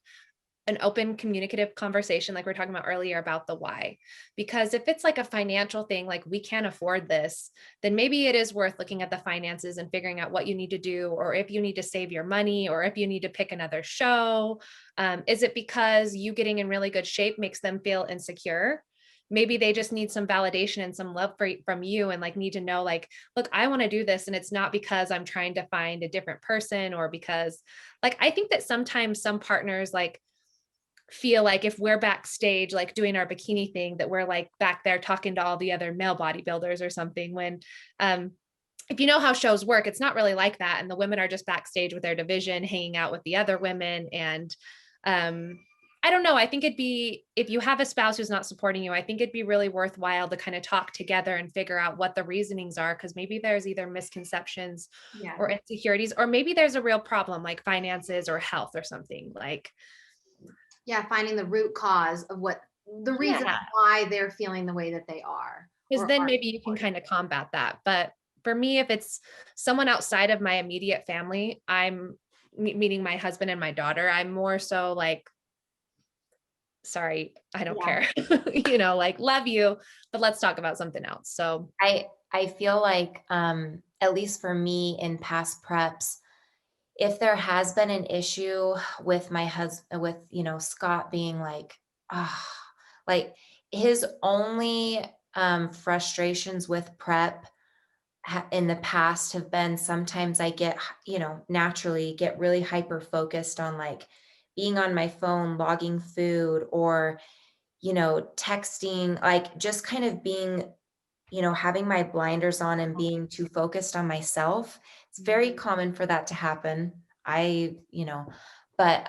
an open communicative conversation like we're talking about earlier about the why. Because if it's like a financial thing, like we can't afford this, then maybe it is worth looking at the finances and figuring out what you need to do, or if you need to save your money, or if you need to pick another show. Is it because you getting in really good shape makes them feel insecure? Maybe they just need some validation and some love from you, and like need to know like, look, I want to do this. And it's not because I'm trying to find a different person, or because like, I think that sometimes some partners like feel like if we're backstage like doing our bikini thing, that we're like back there talking to all the other male bodybuilders or something, when if you know how shows work, it's not really like that, and the women are just backstage with their division hanging out with the other women. And I don't know, I think it'd be, if you have a spouse who's not supporting you, I think it'd be really worthwhile to kind of talk together and figure out what the reasonings are, because maybe there's either misconceptions yeah, or insecurities, or maybe there's a real problem like finances or health or something like. yeah. Finding the root cause of what the reason Yeah, why they're feeling the way that they are, because or then are maybe you can kind of combat that. But for me, if it's someone outside of my immediate family, I'm meaning my husband and my daughter, I'm more so like, sorry, I don't yeah, care, like love you, but let's talk about something else. So I feel like, at least for me in past preps, if there has been an issue with my husband, with, Scott being like, ah, like his only frustrations with prep in the past have been sometimes I get, naturally get really hyper focused on like being on my phone, logging food, or, texting, like just kind of being, having my blinders on and being too focused on myself. It's very common for that to happen. But,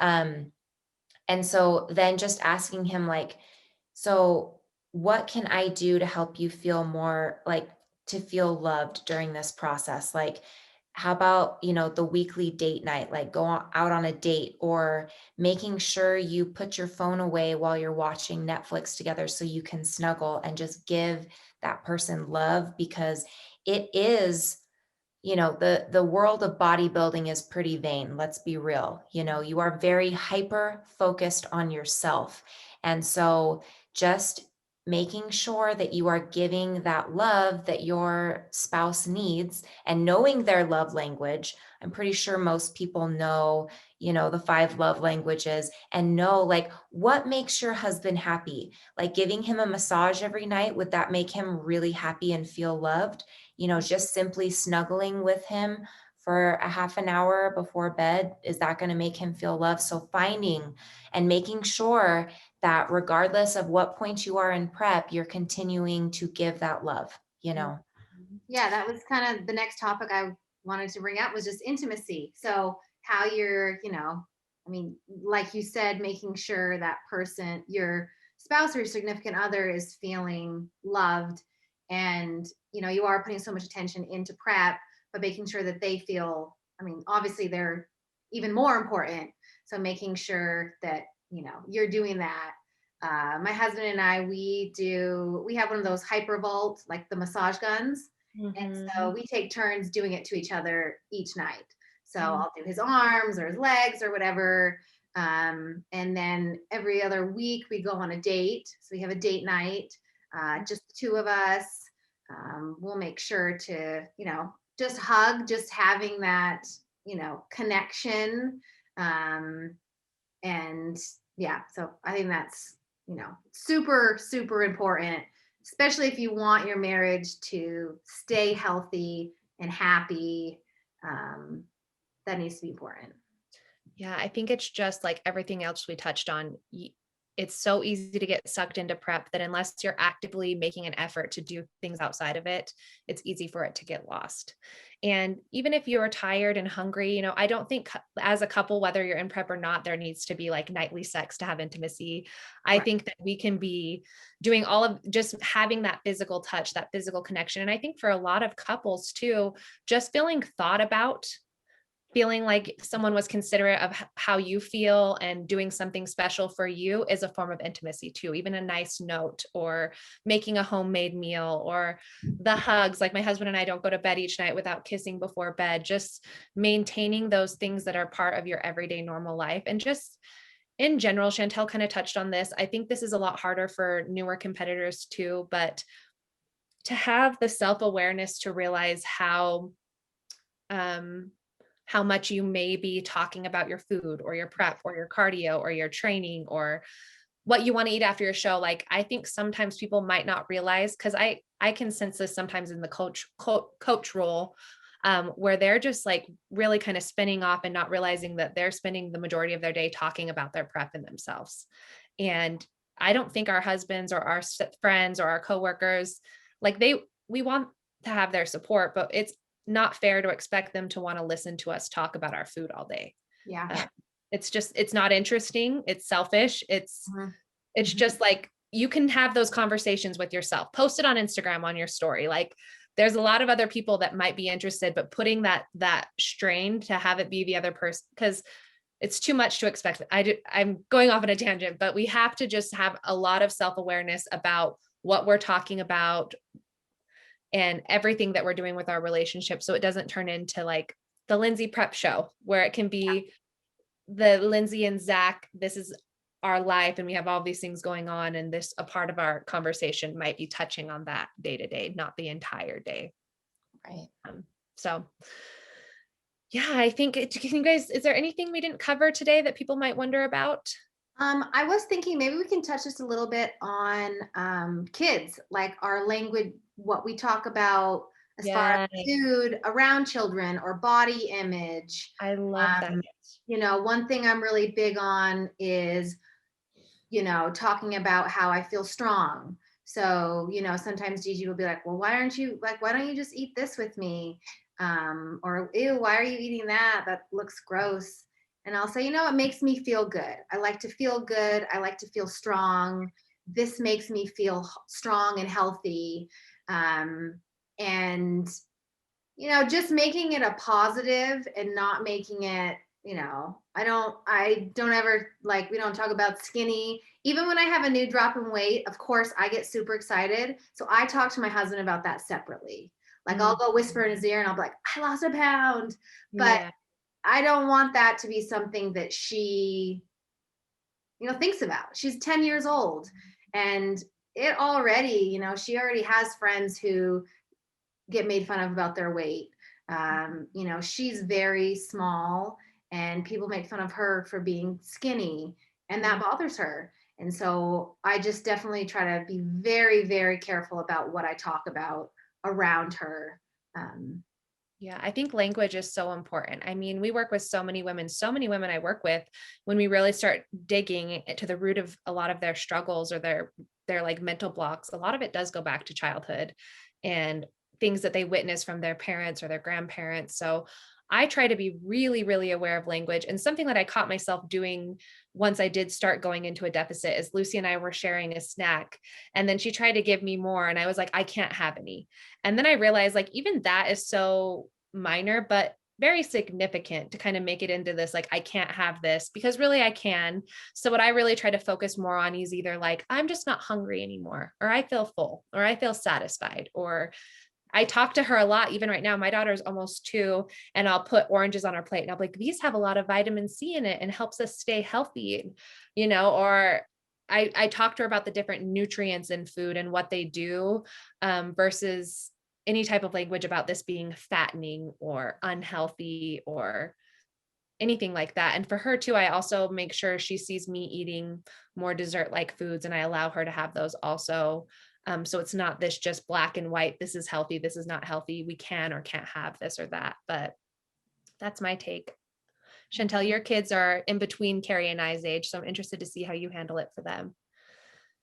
and so then just asking him, like, so what can I do to help you feel more like to feel loved during this process? Like, how about, the weekly date night, like out on a date, or making sure you put your phone away while you're watching Netflix together so you can snuggle and just give that person love, because it is, the world of bodybuilding is pretty vain. Let's be real. You are very hyper focused on yourself. And so just making sure that you are giving that love that your spouse needs and knowing their love language. I'm pretty sure most people know, the 5 love languages, and know like what makes your husband happy. Like giving him a massage every night, would that make him really happy and feel loved? Just simply snuggling with him for a half an hour before bed, is that going to make him feel loved? So finding and making sure that regardless of what point you are in prep, you're continuing to give that love. Yeah, that was kind of the next topic I wanted to bring up, was just intimacy. So how you're, I mean, like you said, making sure that person, your spouse or your significant other, is feeling loved, and you are putting so much attention into prep, but making sure that they feel, I mean, obviously they're even more important. So making sure that you're doing that. My husband and I, we have one of those hypervolt, like the massage guns, and so we take turns doing it to each other each night. So I'll do his arms or his legs or whatever. And then every other week we go on a date. So we have a date night, just the two of us. We'll make sure to, just hug, just having that, connection. And yeah, so I think that's, super, super important, especially if you want your marriage to stay healthy and happy. That needs to be important. Yeah, I think it's just like everything else we touched on. It's so easy to get sucked into prep that unless you're actively making an effort to do things outside of it, it's easy for it to get lost. And even if you're tired and hungry, I don't think as a couple, whether you're in prep or not, there needs to be like nightly sex to have intimacy. I Right. think that we can be doing all of just having that physical touch, that physical connection. And I think for a lot of couples too, just feeling thought about, feeling like someone was considerate of how you feel and doing something special for you is a form of intimacy too. Even a nice note, or making a homemade meal, or the hugs. Like my husband and I don't go to bed each night without kissing before bed. Just maintaining those things that are part of your everyday normal life. And just in general, Chantel kind of touched on this. I think this is a lot harder for newer competitors too, but to have the self-awareness to realize how much you may be talking about your food or your prep or your cardio or your training or what you want to eat after your show. Like, I think sometimes people might not realize, because I can sense this sometimes in the coach role, where they're just like really kind of spinning off and not realizing that they're spending the majority of their day talking about their prep and themselves. And I don't think our husbands or our friends or our coworkers, like we want to have their support, but it's not fair to expect them to want to listen to us talk about our food all day. Yeah. It's not interesting. It's selfish. It's Mhm. just like, you can have those conversations with yourself, post it on Instagram on your story. Like, there's a lot of other people that might be interested, but putting that strain to have it be the other person, because it's too much to expect. I'm going off on a tangent, but we have to just have a lot of self-awareness about what we're talking about and everything that we're doing with our relationship. So it doesn't turn into like the Lindsay prep show, where it can be the Lindsay and Zach, this is our life and we have all these things going on. And this, a part of our conversation might be touching on that day to day, not the entire day. Right. So yeah, I think can you guys, is there anything we didn't cover today that people might wonder about? I was thinking maybe we can touch just a little bit on kids, like our language, what we talk about as far as Yeah, food around children or body image. I love that. Um, one thing I'm really big on is, talking about how I feel strong. So, sometimes Gigi will be like, well, why don't you just eat this with me? Or, ew, why are you eating that? That looks gross. And I'll say, it makes me feel good. I like to feel good. I like to feel strong. This makes me feel strong and healthy. And just making it a positive and not making it, I don't ever, like, we don't talk about skinny. Even when I have a new drop in weight, of course, I get super excited. So I talk to my husband about that separately. Like, I'll go whisper in his ear and I'll be like, I lost a pound. But Yeah. I don't want that to be something that she, thinks about. She's 10 years old, and she already has friends who get made fun of about their weight. She's very small and people make fun of her for being skinny, and that bothers her. And so I just definitely try to be very, very careful about what I talk about around her. Um, Yeah, I think language is so important. I mean, we work with so many women I work with, when we really start digging to the root of a lot of their struggles or their like mental blocks, a lot of it does go back to childhood and things that they witnessed from their parents or their grandparents. So I try to be really, really aware of language. And something that I caught myself doing once I did start going into a deficit is Lucy and I were sharing a snack, and then she tried to give me more. And I was like, I can't have any. And then I realized, like, even that is so minor, but very significant to kind of make it into this, like, I can't have this, because really I can. So what I really try to focus more on is either like, I'm just not hungry anymore, or I feel full, or I feel satisfied, or I talk to her a lot. Even right now, my daughter's almost 2, and I'll put oranges on her plate and I'll be like, these have a lot of vitamin C in it and helps us stay healthy, or I talk to her about the different nutrients in food and what they do, versus any type of language about this being fattening or unhealthy or anything like that. And for her too, I also make sure she sees me eating more dessert like foods, and I allow her to have those also. So it's not this just black and white, this is healthy, this is not healthy, we can or can't have this or that. But that's my take. Chantel, your kids are in between Carrie and I's age, so I'm interested to see how you handle it for them.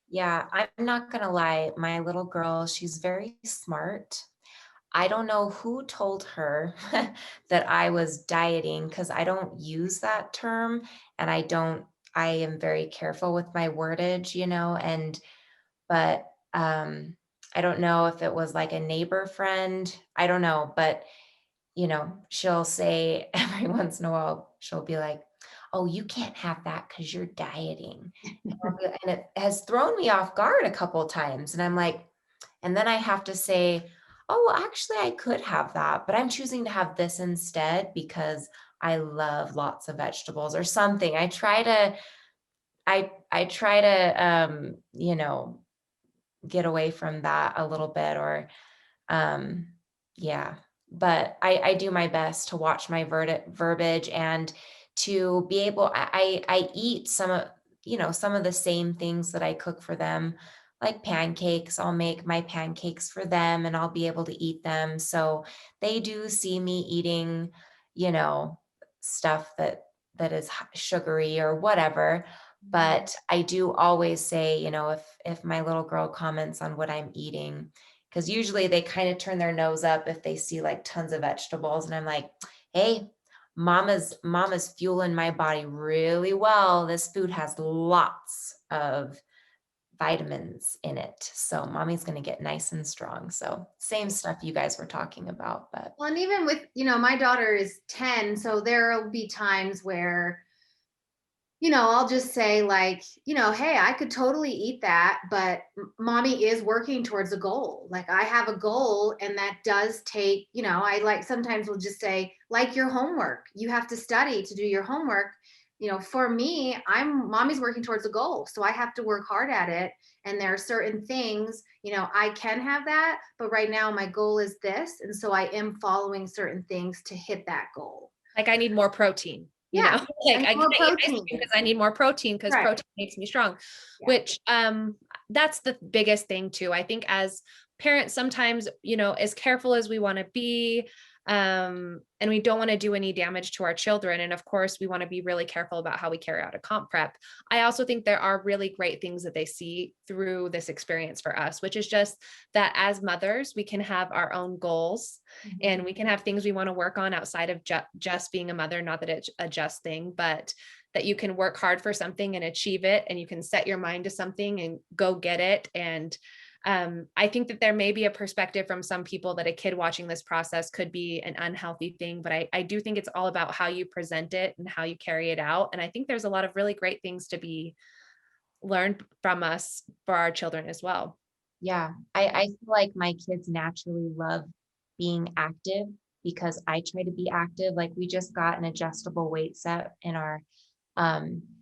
Yeah, I'm not gonna lie, my little girl, she's very smart. I don't know who told her that I was dieting, because I don't use that term, and I am very careful with my wordage, but I don't know if it was like a neighbor friend. I don't know, but she'll say every once in a while, she'll be like, "Oh, you can't have that because you're dieting." And it has thrown me off guard a couple times. And I'm like, and then I have to say, oh, well, actually, I could have that, but I'm choosing to have this instead because I love lots of vegetables or something. I try to, get away from that a little bit, or, um, yeah, but I do my best to watch my verbiage and to be able, I eat some of the same things that I cook for them, like pancakes. I'll make my pancakes for them and I'll be able to eat them. So they do see me eating, you know, stuff that is sugary or whatever. But I do always say, if my little girl comments on what I'm eating, because usually they kind of turn their nose up if they see like tons of vegetables. And I'm like, hey, mama's fueling my body really well. This food has lots of vitamins in it. So mommy's going to get nice and strong. So same stuff you guys were talking about, but well, and even with, my daughter is 10, so there'll be times where I'll just say, like, hey, I could totally eat that, but mommy is working towards a goal. Like, I have a goal, and that does take, I like sometimes will just say, like, your homework, you have to study to do your homework. For me, mommy's working towards a goal, so I have to work hard at it. And there are certain things, I can have that, but right now my goal is this. And so I am following certain things to hit that goal. Like, I need more protein. you Yeah, know, like and I more can't eat ice protein. cream because I need more protein because Right. protein makes me strong, Yeah. which that's the biggest thing too. I think as parents, sometimes, you know, as careful as we want to be, and we don't want to do any damage to our children. And of course, we want to be really careful about how we carry out a comp prep. I also think there are really great things that they see through this experience for us, which is just that as mothers, we can have our own goals and we can have things we want to work on outside of just being a mother. Not that it's a just thing, but that you can work hard for something and achieve it, and you can set your mind to something and go get it. And I think that there may be a perspective from some people that a kid watching this process could be an unhealthy thing, but I do think it's all about how you present it and how you carry it out. And I think there's a lot of really great things to be learned from us for our children as well. Yeah, I feel like my kids naturally love being active because I try to be active. Like we just got an adjustable weight set in our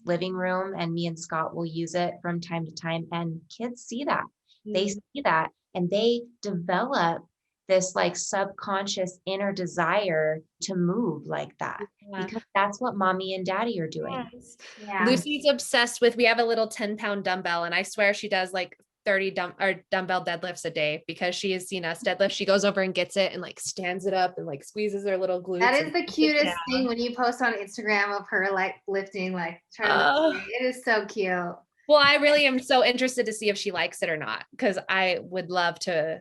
living room, and me and Scott will use it from time to time. And kids see that. They see that and they develop this like subconscious inner desire to move like that Yeah. because that's what mommy and daddy are doing. Yes. Yeah. Lucy's obsessed with, we have a little 10-pound dumbbell, and I swear she does like 30 dumbbell deadlifts a day because she has seen us deadlift. She goes over and gets it and like stands it up and like squeezes her little glutes. That is and the puts it cutest down. thing when you post on Instagram of her like lifting, like trying to Oh. lift weight. It is so cute. Well, I really am so interested to see if she likes it or not, because I would love to,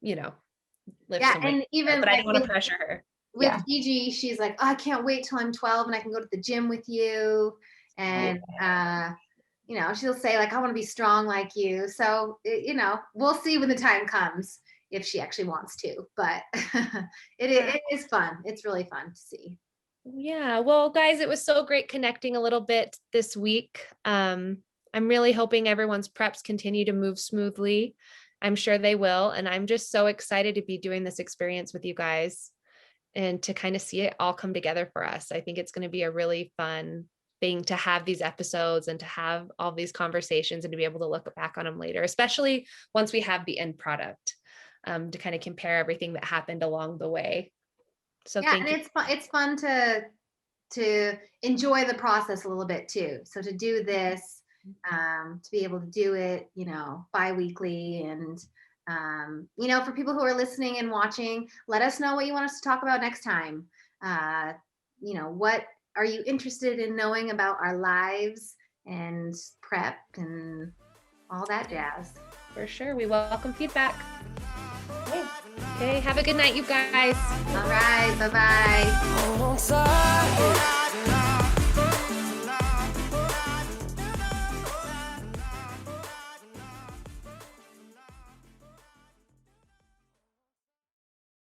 you know, lift Yeah, some weight, and even but I like don't want to with, pressure her. with Yeah. Gigi, she's like, oh, I can't wait till I'm 12 and I can go to the gym with you. And you know, she'll say like, I want to be strong like you. So you know, we'll see when the time comes if she actually wants to. But it is fun. It's really fun to see. Yeah. Well, guys, it was so great connecting a little bit this week. I'm really hoping everyone's preps continue to move smoothly. I'm sure they will. And I'm just so excited to be doing this experience with you guys and to kind of see it all come together for us. I think it's going to be a really fun thing to have these episodes and to have all these conversations and to be able to look back on them later, especially once we have the end product, to kind of compare everything that happened along the way. So Yeah, thank and you. it's fun to enjoy the process a little bit too. So to do this, to be able to do it, you know, bi-weekly, and you know, for people who are listening and watching, let us know what you want us to talk about next time. You know, what are you interested in knowing about our lives and prep and all that jazz? For sure. We welcome feedback. Okay. Have a good night, you guys. All right, bye-bye. Hold on tight.